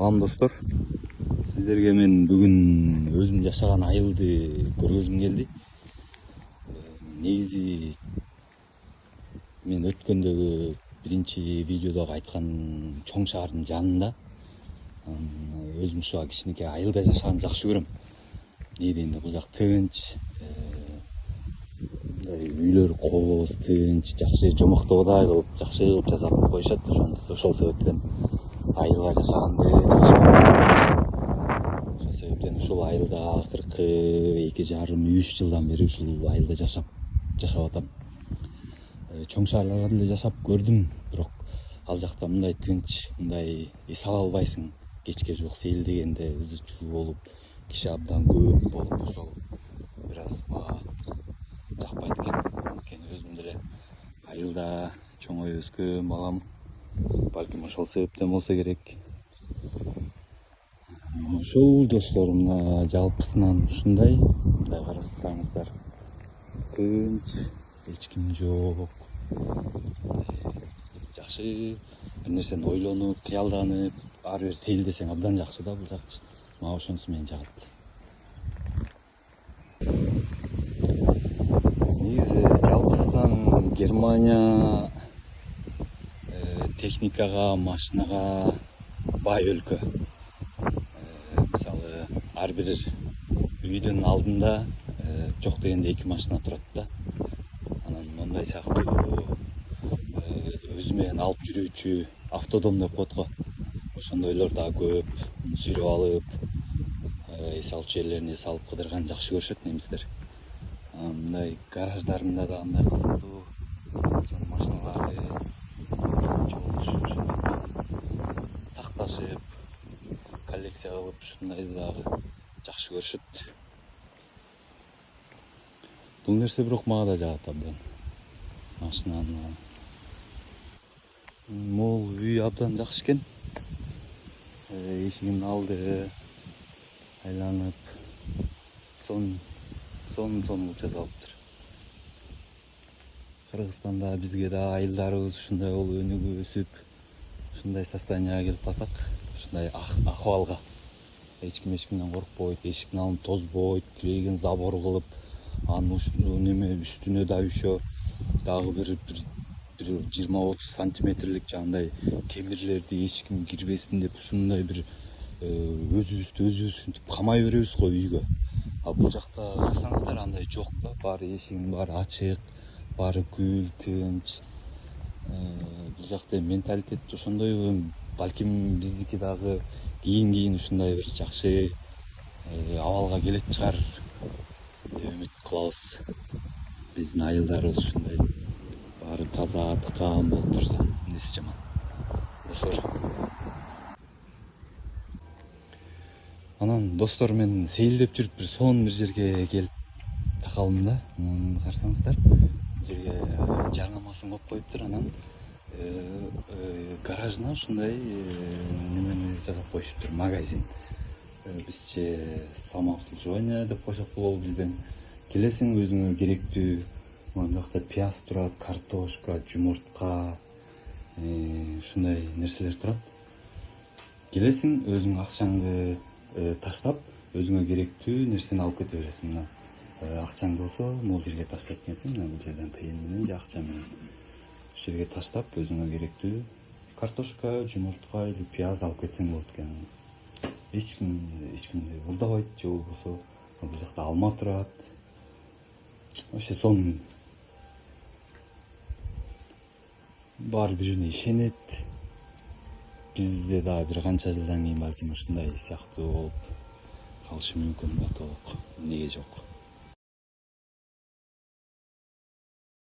Салам достор, сиздерге мен бүгүн өзүм жашаган айылды көргөзүм келди. Негизи мен өткөндөгү биринчи видеодогу айткан чоң шаардын жанында. Өзүм ушуга кичинекей айылда жашаганды жакшы көрөм. Эмне дегенде бул жак тынч, мындай үйлөр кооз, тынч, жакшы жомоктогудай кылып, жакшы кылып жасап коюшат. Ошол себептен айылга жашаганды жакшы көрөм. Ошол себептен ушул айылда акыркы 2,5-3 жылдан бери ушул айылда жашап атам. Чоң шаарларда деле жашап көрдүм, бирок ал жакта мындай тынч, мындай эс ала албайсың. Кечке жок сейилдегенде ызы чуу болуп, киши абдан көп болуп, ошол бир аз мага жакпайт экен. Анткени өзүм деле айылда чоңоюп өскөн балам. Балким ошол себептен болсо керек. Ошол достор, мына жалпысынан ушундай. Мындай карасаңыздар, тынч, эч ким жок. Жакшы бир нерсени ойлонуп, кыялданып, ары бери сейилдесең абдан жакшы да бул жакчы. Мага ошонусу менен жагат. Негизи жалпысынан Германия техникага, машинага бай өлкө. Мисалы, ар бир үйдүн алдында жок дегенде 2 машина турат да. Анан мондай сыяктуу өзү менен алып жүрүүчү автодом деп коет го. Ошондойлор да көп, сүйрөп алып, эс алчу жерлерин эс алып кыдырганды жакшы көрүшөт немистер. Мындай гараждарында да андай кызыктуу машиналарды ошентип сакташып, коллекция кылып, ушундайды дагы жакшы көрүшөт. Бул нерсе бирок мага да жагат абдан. Машинаны мол үй абдан жакшы экен. Эшигинин алды айланып, сон кылып жасалыптыр. Кыргызстанда бизге да айылдарыбыз ушундай болуп өнүгүп өсүп, ушундай состоянияга келип калсак, ушундай акыбалга эч кимден коркпойт, эшиктин алдын тозбойт, тилеген забор кылып, анын үстүнө да еще дагы бир 20-30 сантиметрлик жандай темирлерди эч ким кирбесин деп ушундай бир өзүбүздү ушинтип камай беребиз го үйгө. А бул жакта карасаңыздар андай жок да, баары эшигинин баары ачык, баары гүл, тынч. Бул жакта менталитет ошондой, балким биздики дагы кийин ушундай бир жакшы абалга келет чыгар деп үмүт кылабыз. Биздин айылдарыбыз ушундай баары таза, тыкаан болуп турса, эмнеси жаман. Достор. Анан достор, мен сейилдеп жүрүп бир жерге келип такалдым да. Карасаңыздар, бул жерге жарнамасын коюп коюптур. Анан гаражына ушундай немени жасап коюшуптур, магазин. Бизче самообслуживание деп койсок болобу, билбейм. Келесиң, өзүңө керектүү, мына жакта пияз турат, картошка, жумуртка, ушундай нерселер турат. Келесиң, өзүң акчаңды таштап, өзүңө керектүү нерсени алып кете бересиң. Мына акчаңды болсо могул жерге таштайт экенсиң. Мына бул жерден тыйын менен же акча менен ушул жерге таштап, өзүңө керектүү картошка, жумуртка или пияз алып кетсең болот экен. Эч кимди урдабайт, же болбосо бул жакта алма турат. Вообще сонун баары бирине ишенет. Бизде дагы бир канча жылдан кийин балким ушундай сыяктуу болуп калышы мүмкүн да, толук. Эмнеге жок.